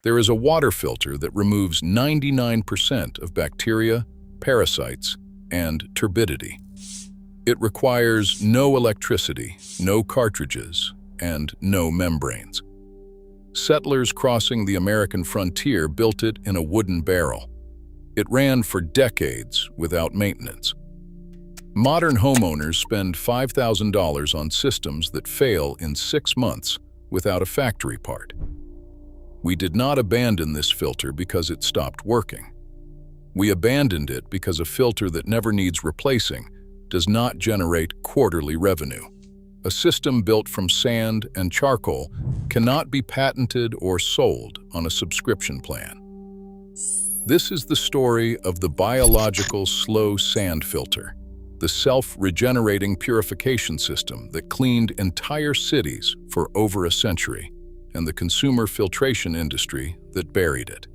There is a water filter that removes 99% of bacteria, parasites, and turbidity. It requires no electricity, no cartridges, and no membranes. Settlers crossing the American frontier built it in a wooden barrel. It ran for decades without maintenance. Modern homeowners spend $5,000 on systems that fail in 6 months without a factory part. We did not abandon this filter because it stopped working. We abandoned it because a filter that never needs replacing does not generate quarterly revenue. A system built from sand and charcoal cannot be patented or sold on a subscription plan. This is the story of the biological slow sand filter, the self-regenerating purification system that cleaned entire cities for over a century, and the consumer filtration industry that buried it.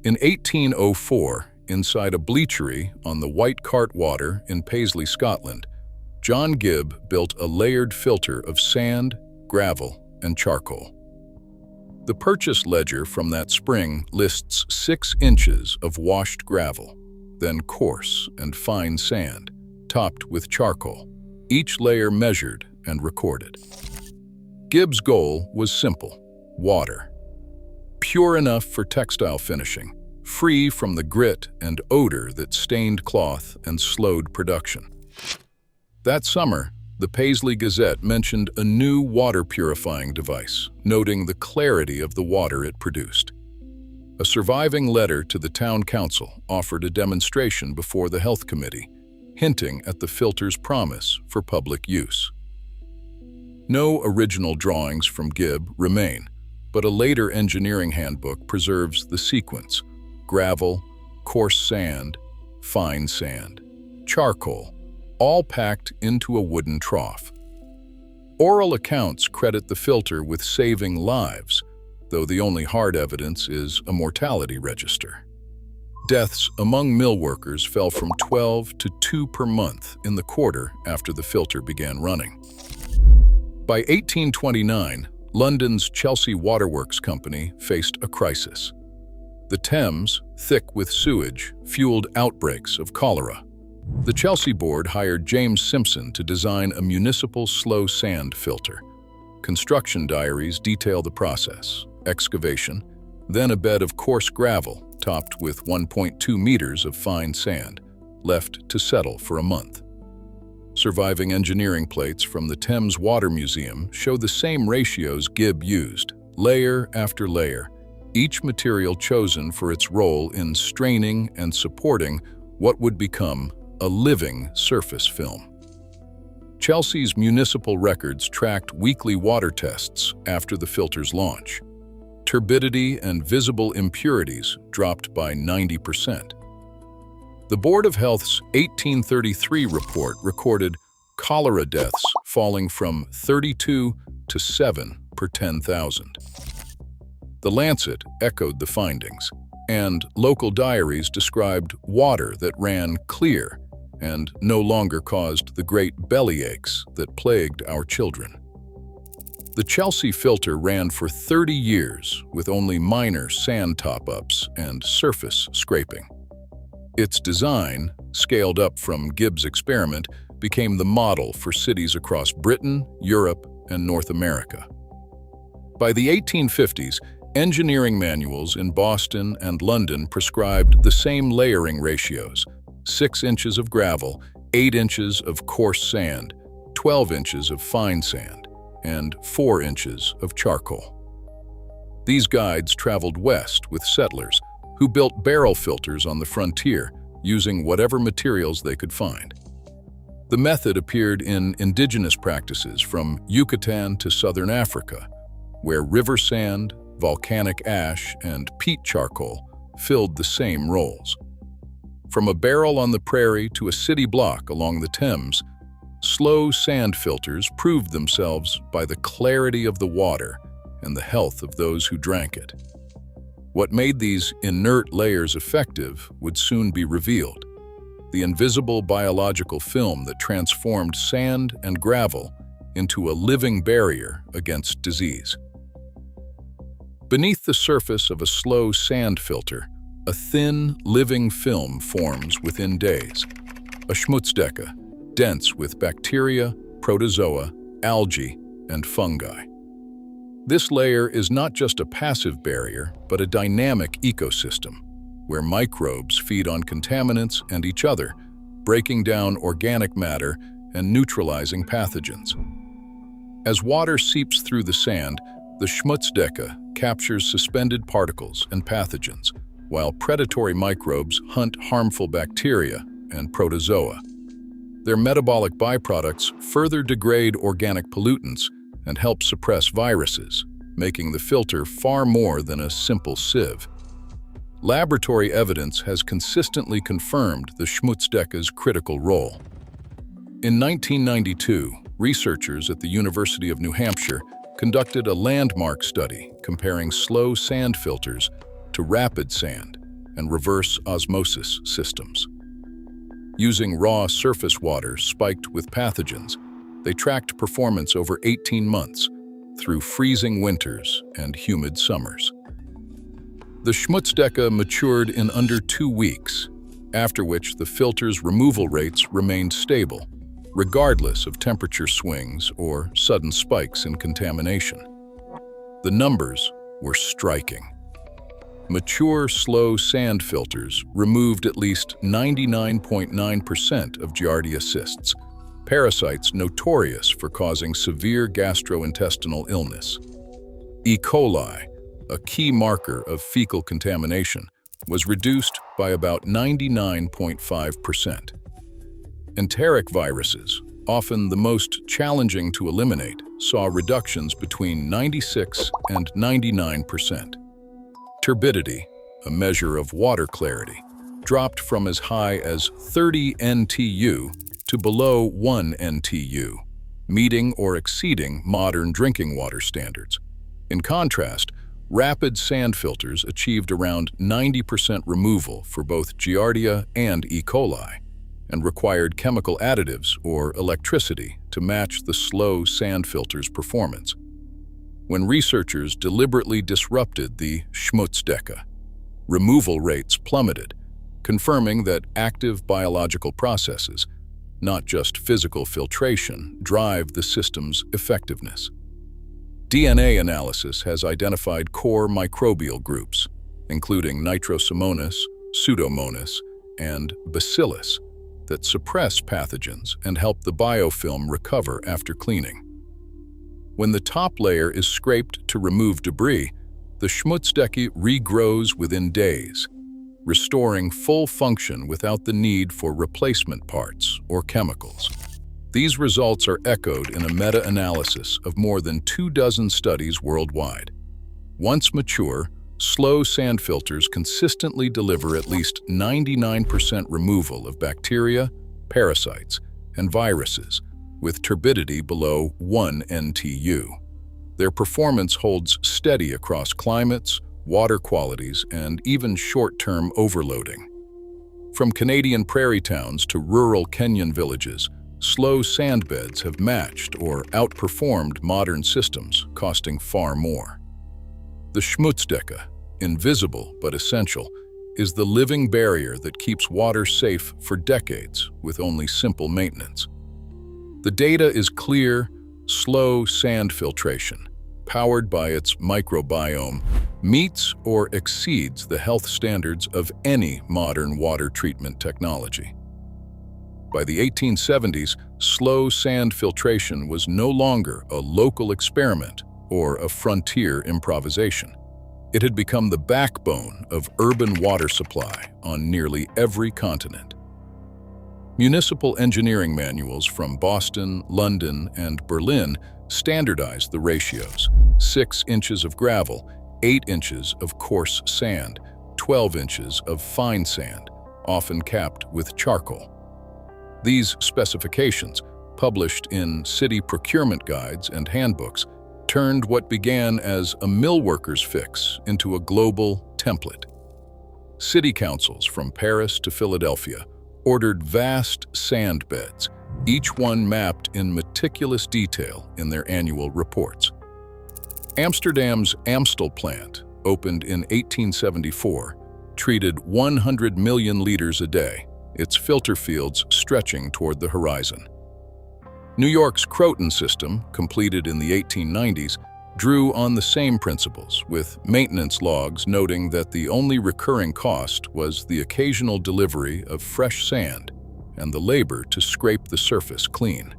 In 1804, inside a bleachery on the White Cart Water in Paisley, Scotland, John Gibb built a layered filter of sand, gravel, and charcoal. The purchase ledger from that spring lists 6 inches of washed gravel, then coarse and fine sand, topped with charcoal, each layer measured and recorded. Gibb's goal was simple: water. Pure enough for textile finishing, free from the grit and odor that stained cloth and slowed production. That summer, the Paisley Gazette mentioned a new water purifying device, noting the clarity of the water it produced. A surviving letter to the town council offered a demonstration before the health committee, hinting at the filter's promise for public use. No original drawings from Gibb remain, but a later engineering handbook preserves the sequence: gravel, coarse sand, fine sand, charcoal, all packed into a wooden trough. Oral accounts credit the filter with saving lives, though the only hard evidence is a mortality register. Deaths among mill workers fell from 12 to 2 per month in the quarter after the filter began running. By 1829, London's Chelsea Waterworks Company faced a crisis. The Thames, thick with sewage, fueled outbreaks of cholera. The Chelsea board hired James Simpson to design a municipal slow sand filter. Construction diaries detail the process: excavation, then a bed of coarse gravel topped with 1.2 meters of fine sand, left to settle for a month. Surviving engineering plates from the Thames Water Museum show the same ratios Gibb used, layer after layer, each material chosen for its role in straining and supporting what would become a living surface film. Chelsea's municipal records tracked weekly water tests after the filter's launch. Turbidity and visible impurities dropped by 90%. The Board of Health's 1833 report recorded cholera deaths falling from 32 to 7 per 10,000. The Lancet echoed the findings, and local diaries described water that ran clear and no longer caused the great bellyaches that plagued our children. The Chelsea filter ran for 30 years with only minor sand top-ups and surface scraping. Its design, scaled up from Gibb's experiment, became the model for cities across Britain, Europe, and North America. By the 1850s, engineering manuals in Boston and London prescribed the same layering ratios: 6 inches of gravel, 8 inches of coarse sand, 12 inches of fine sand, and 4 inches of charcoal. These guides traveled west with settlers who built barrel filters on the frontier using whatever materials they could find. The method appeared in indigenous practices from Yucatan to southern Africa, where river sand, volcanic ash, and peat charcoal filled the same roles. From a barrel on the prairie to a city block along the Thames, slow sand filters proved themselves by the clarity of the water and the health of those who drank it. What made these inert layers effective would soon be revealed: the invisible biological film that transformed sand and gravel into a living barrier against disease. Beneath the surface of a slow sand filter, a thin, living film forms within days, a schmutzdecke, dense with bacteria, protozoa, algae, and fungi. This layer is not just a passive barrier, but a dynamic ecosystem, where microbes feed on contaminants and each other, breaking down organic matter and neutralizing pathogens. As water seeps through the sand, the schmutzdecke captures suspended particles and pathogens, while predatory microbes hunt harmful bacteria and protozoa. Their metabolic byproducts further degrade organic pollutants and help suppress viruses, making the filter far more than a simple sieve. Laboratory evidence has consistently confirmed the schmutzdecke's critical role. In 1992, researchers at the University of New Hampshire conducted a landmark study comparing slow sand filters to rapid sand and reverse osmosis systems. Using raw surface water spiked with pathogens, they tracked performance over 18 months through freezing winters and humid summers. The schmutzdecke matured in under 2 weeks, after which the filter's removal rates remained stable, regardless of temperature swings or sudden spikes in contamination. The numbers were striking. Mature, slow sand filters removed at least 99.9% of Giardia cysts, parasites notorious for causing severe gastrointestinal illness. E. coli, a key marker of fecal contamination, was reduced by about 99.5%. Enteric viruses, often the most challenging to eliminate, saw reductions between 96 and 99%. Turbidity, a measure of water clarity, dropped from as high as 30 NTU to below 1 NTU, meeting or exceeding modern drinking water standards. In contrast, rapid sand filters achieved around 90% removal for both Giardia and E. coli, and required chemical additives or electricity to match the slow sand filter's performance. When researchers deliberately disrupted the schmutzdecke, removal rates plummeted, confirming that active biological processes, not just physical filtration, drive the system's effectiveness. DNA analysis has identified core microbial groups, including Nitrosomonas, Pseudomonas, and Bacillus, that suppress pathogens and help the biofilm recover after cleaning. When the top layer is scraped to remove debris, the schmutzdecke regrows within days, restoring full function without the need for replacement parts or chemicals. These results are echoed in a meta-analysis of more than 24 studies worldwide. Once mature, slow sand filters consistently deliver at least 99% removal of bacteria, parasites, and viruses, with turbidity below 1 NTU. Their performance holds steady across climates, water qualities, and even short-term overloading. From Canadian prairie towns to rural Kenyan villages, slow sand beds have matched or outperformed modern systems, costing far more. The schmutzdecke, invisible but essential, is the living barrier that keeps water safe for decades with only simple maintenance. The data is clear: slow sand filtration, powered by its microbiome, meets or exceeds the health standards of any modern water treatment technology. By the 1870s, slow sand filtration was no longer a local experiment or a frontier improvisation. It had become the backbone of urban water supply on nearly every continent. Municipal engineering manuals from Boston, London, and Berlin standardized the ratios: 6 inches of gravel, 8 inches of coarse sand, 12 inches of fine sand, often capped with charcoal. These specifications, published in city procurement guides and handbooks, turned what began as a millworker's fix into a global template. City councils from Paris to Philadelphia ordered vast sand beds, each one mapped in meticulous detail in their annual reports. Amsterdam's Amstel plant, opened in 1874, treated 100 million liters a day, its filter fields stretching toward the horizon. New York's Croton system, completed in the 1890s, drew on the same principles, with maintenance logs noting that the only recurring cost was the occasional delivery of fresh sand and the labor to scrape the surface clean.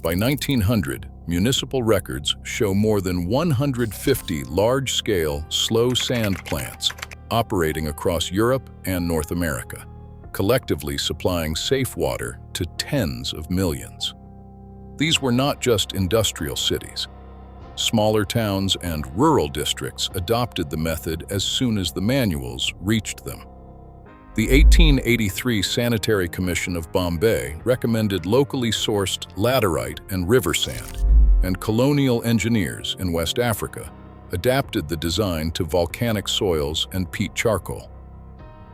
By 1900, municipal records show more than 150 large-scale, slow sand plants operating across Europe and North America, collectively supplying safe water to tens of millions. These were not just industrial cities. Smaller towns and rural districts adopted the method as soon as the manuals reached them. The 1883 Sanitary Commission of Bombay recommended locally sourced laterite and river sand, and colonial engineers in West Africa adapted the design to volcanic soils and peat charcoal.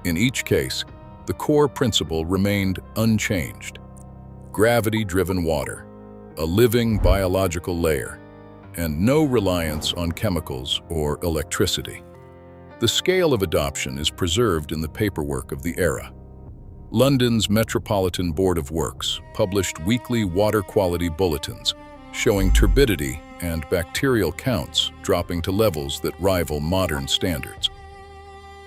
In each case, the core principle remained unchanged: gravity-driven water, a living biological layer, and no reliance on chemicals or electricity. The scale of adoption is preserved in the paperwork of the era. London's Metropolitan Board of Works published weekly water quality bulletins showing turbidity and bacterial counts dropping to levels that rival modern standards.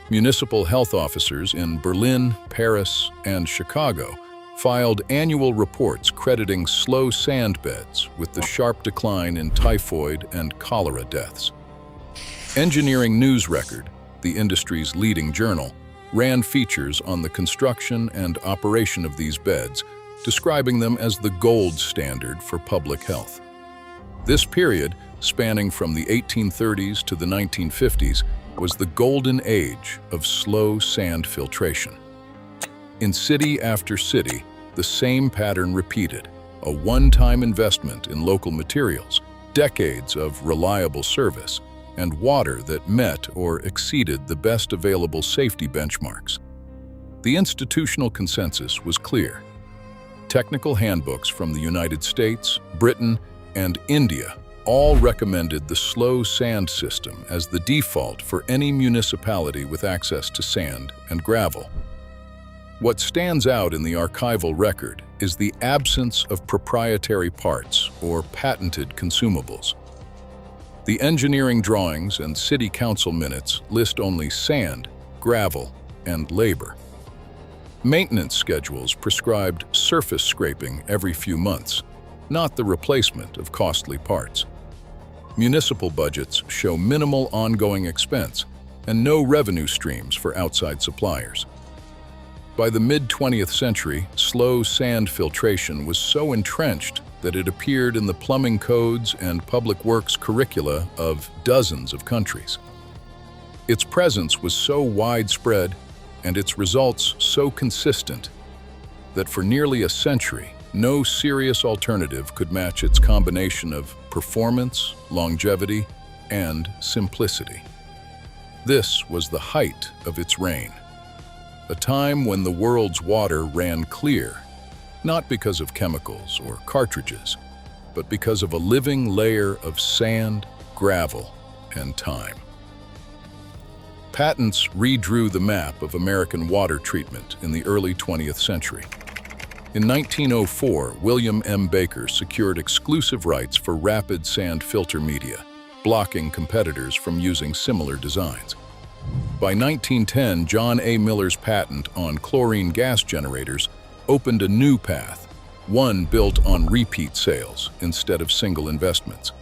Municipal health officers in Berlin, Paris, and Chicago filed annual reports crediting slow sand beds with the sharp decline in typhoid and cholera deaths. Engineering News Record, the industry's leading journal, ran features on the construction and operation of these beds, describing them as the gold standard for public health. This period, spanning from the 1830s to the 1950s, was the golden age of slow sand filtration. In city after city, the same pattern repeated: a one-time investment in local materials, decades of reliable service, and water that met or exceeded the best available safety benchmarks. The institutional consensus was clear. Technical handbooks from the United States, Britain, and India all recommended the slow sand system as the default for any municipality with access to sand and gravel. What stands out in the archival record is the absence of proprietary parts or patented consumables. The engineering drawings and city council minutes list only sand, gravel, and labor. Maintenance schedules prescribed surface scraping every few months, not the replacement of costly parts. Municipal budgets show minimal ongoing expense and no revenue streams for outside suppliers. By the mid-20th century, slow sand filtration was so entrenched that it appeared in the plumbing codes and public works curricula of dozens of countries. Its presence was so widespread and its results so consistent that for nearly a century, no serious alternative could match its combination of performance, longevity, and simplicity. This was the height of its reign, a time when the world's water ran clear, not because of chemicals or cartridges, but because of a living layer of sand, gravel, and time. Patents redrew the map of American water treatment in the early 20th century. In 1904, William M. Baker secured exclusive rights for rapid sand filter media, blocking competitors from using similar designs. By 1910, John A. Miller's patent on chlorine gas generators opened a new path, one built on repeat sales instead of single investments.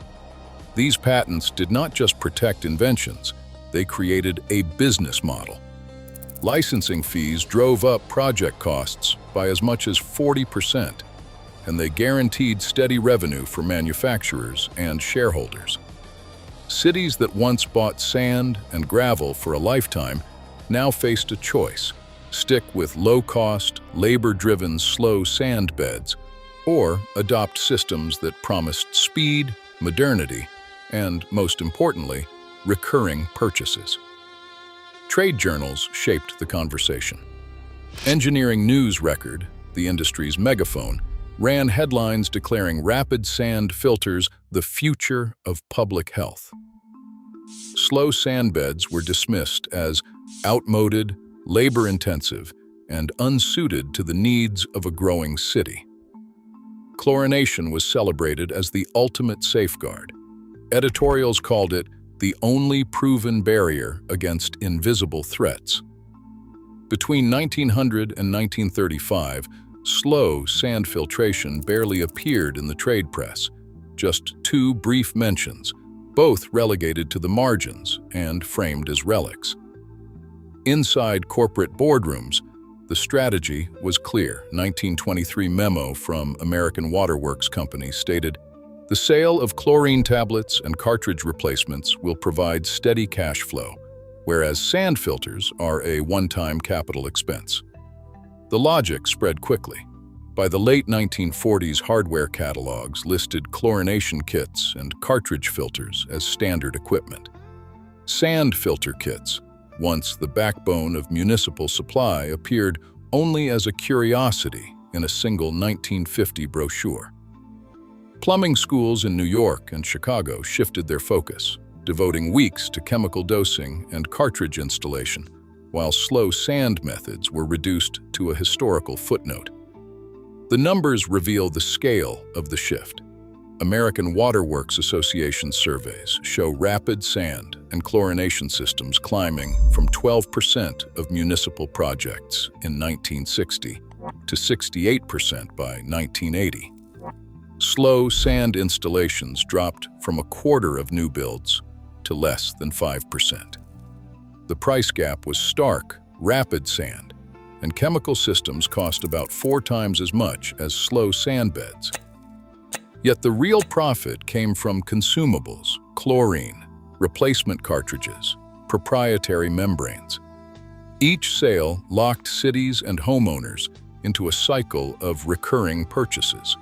These patents did not just protect inventions, they created a business model. Licensing fees drove up project costs by as much as 40%, and they guaranteed steady revenue for manufacturers and shareholders. Cities that once bought sand and gravel for a lifetime now faced a choice: stick with low-cost, labor-driven slow sand beds, or adopt systems that promised speed, modernity, and, most importantly, recurring purchases. Trade journals shaped the conversation. Engineering News Record, the industry's megaphone, ran headlines declaring rapid sand filters the future of public health. slow sand beds were dismissed as outmoded, labor-intensive, and unsuited to the needs of a growing city. Chlorination was celebrated as the ultimate safeguard. Editorials called it the only proven barrier against invisible threats. Between 1900 and 1935, slow sand filtration barely appeared in the trade press, just two brief mentions, both relegated to the margins and framed as relics. Inside corporate boardrooms, the strategy was clear. 1923 memo from American Water Works Company stated, "The sale of chlorine tablets and cartridge replacements will provide steady cash flow, whereas sand filters are a one-time capital expense." The logic spread quickly. By the late 1940s, hardware catalogs listed chlorination kits and cartridge filters as standard equipment. Sand filter kits, once the backbone of municipal supply, appeared only as a curiosity in a single 1950 brochure. Plumbing schools in New York and Chicago shifted their focus, devoting weeks to chemical dosing and cartridge installation, while slow sand methods were reduced to a historical footnote. The numbers reveal the scale of the shift. American Water Works Association surveys show rapid sand and chlorination systems climbing from 12% of municipal projects in 1960 to 68% by 1980. Slow sand installations dropped from a quarter of new builds to less than 5%. The price gap was stark. Rapid sand and chemical systems cost about 4 times as much as slow sand beds. Yet the real profit came from consumables, chlorine, replacement cartridges, proprietary membranes. Each sale locked cities and homeowners into a cycle of recurring purchases.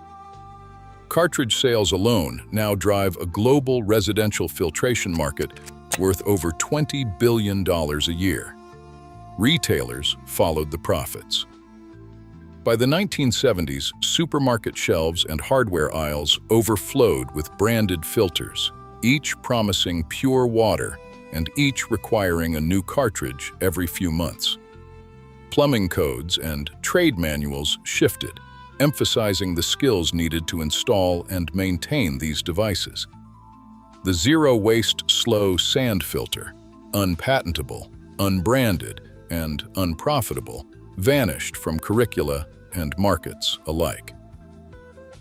Cartridge sales alone now drive a global residential filtration market worth over $20 billion a year. Retailers followed the profits. By the 1970s, supermarket shelves and hardware aisles overflowed with branded filters, each promising pure water and each requiring a new cartridge every few months. Plumbing codes and trade manuals shifted, emphasizing the skills needed to install and maintain these devices. The zero-waste slow sand filter, unpatentable, unbranded, and unprofitable, vanished from curricula and markets alike.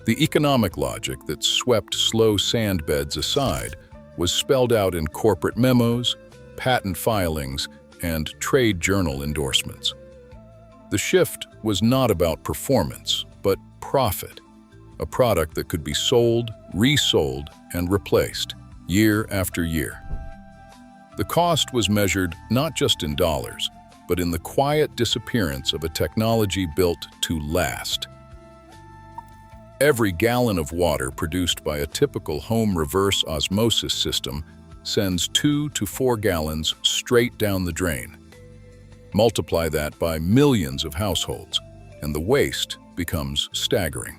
The economic logic that swept slow sand beds aside was spelled out in corporate memos, patent filings, and trade journal endorsements. The shift was not about performance, but profit, a product that could be sold, resold, and replaced year after year. The cost was measured not just in dollars, but in the quiet disappearance of a technology built to last. Every gallon of water produced by a typical home reverse osmosis system sends 2 to 4 gallons straight down the drain. Multiply that by millions of households, and the waste becomes staggering.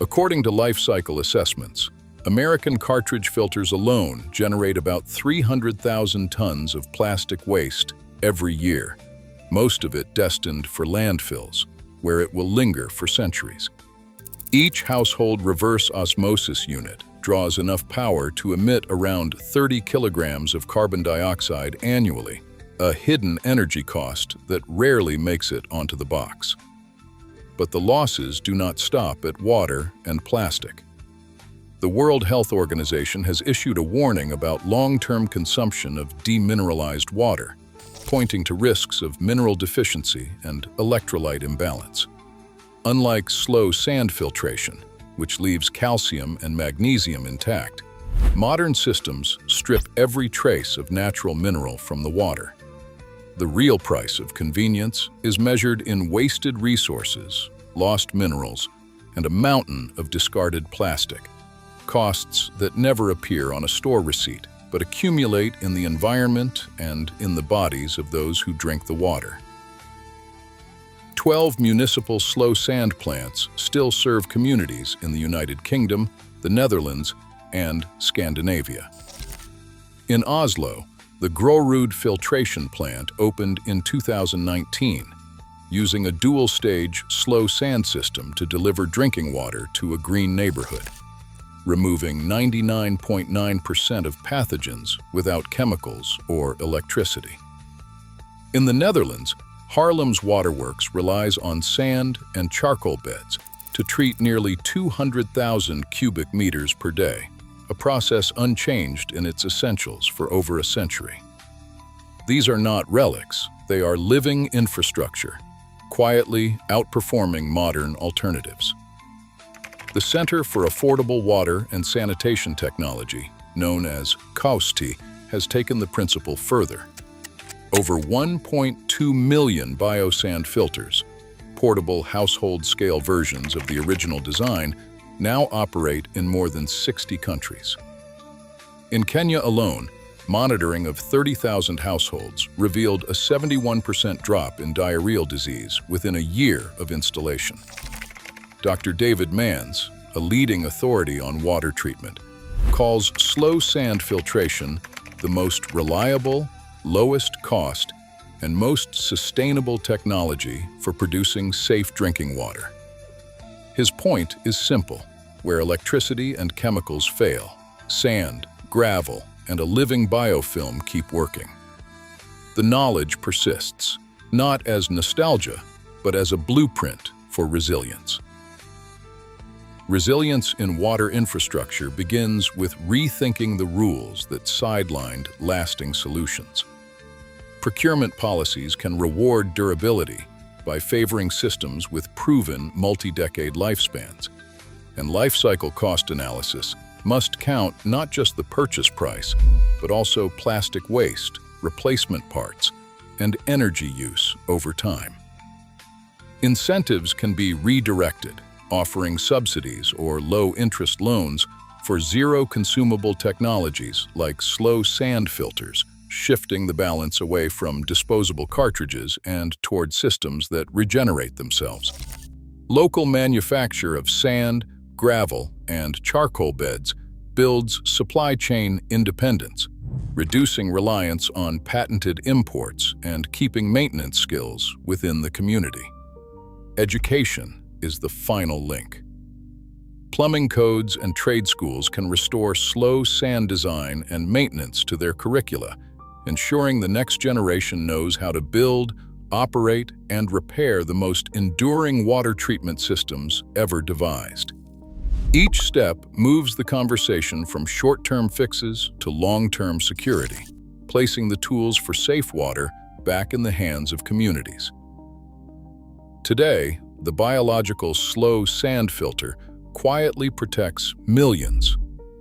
According to life cycle assessments, American cartridge filters alone generate about 300,000 tons of plastic waste every year, most of it destined for landfills, where it will linger for centuries. Each household reverse osmosis unit draws enough power to emit around 30 kilograms of carbon dioxide annually, a hidden energy cost that rarely makes it onto the box. But the losses do not stop at water and plastic. The World Health Organization has issued a warning about long-term consumption of demineralized water, pointing to risks of mineral deficiency and electrolyte imbalance. Unlike slow sand filtration, which leaves calcium and magnesium intact, modern systems strip every trace of natural mineral from the water. The real price of convenience is measured in wasted resources, lost minerals, and a mountain of discarded plastic, costs that never appear on a store receipt, but accumulate in the environment and in the bodies of those who drink the water. 12 municipal slow sand plants still serve communities in the United Kingdom, the Netherlands, and Scandinavia. In Oslo, the Grorud filtration plant opened in 2019, using a dual-stage slow sand system to deliver drinking water to a green neighborhood, removing 99.9% of pathogens without chemicals or electricity. In the Netherlands, Haarlem's waterworks relies on sand and charcoal beds to treat nearly 200,000 cubic meters per day, a process unchanged in its essentials for over a century. These are not relics, they are living infrastructure, quietly outperforming modern alternatives. The Center for Affordable Water and Sanitation Technology, known as KAUST, has taken the principle further. Over 1.2 million biosand filters, portable household-scale versions of the original design, now operate in more than 60 countries. In Kenya alone, monitoring of 30,000 households revealed a 71% drop in diarrheal disease within a year of installation. Dr. David Manns, a leading authority on water treatment, calls slow sand filtration the most reliable, lowest cost, and most sustainable technology for producing safe drinking water. His point is simple: where electricity and chemicals fail, sand, gravel, and a living biofilm keep working. The knowledge persists, not as nostalgia, but as a blueprint for resilience. Resilience in water infrastructure begins with rethinking the rules that sidelined lasting solutions. Procurement policies can reward durability by favoring systems with proven multi-decade lifespans, and life cycle cost analysis must count not just the purchase price, but also plastic waste, replacement parts, and energy use over time. Incentives can be redirected, offering subsidies or low-interest loans for zero-consumable technologies like slow sand filters, shifting the balance away from disposable cartridges and toward systems that regenerate themselves. Local manufacture of sand, gravel, and charcoal beds builds supply chain independence, reducing reliance on patented imports and keeping maintenance skills within the community. Education is the final link. Plumbing codes and trade schools can restore slow sand design and maintenance to their curricula, ensuring the next generation knows how to build, operate, and repair the most enduring water treatment systems ever devised. Each step moves the conversation from short-term fixes to long-term security, placing the tools for safe water back in the hands of communities. Today, the biological slow sand filter quietly protects millions.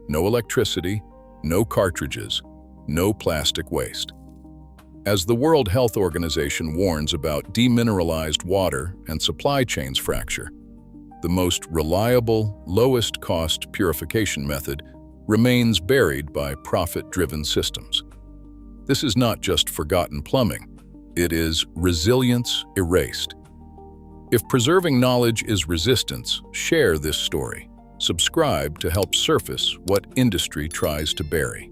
No electricity, no cartridges, no plastic waste. As the World Health Organization warns about demineralized water and supply chains fracture, the most reliable, lowest-cost purification method remains buried by profit-driven systems. This is not just forgotten plumbing, it is resilience erased. If preserving knowledge is resistance, share this story. Subscribe to help surface what industry tries to bury.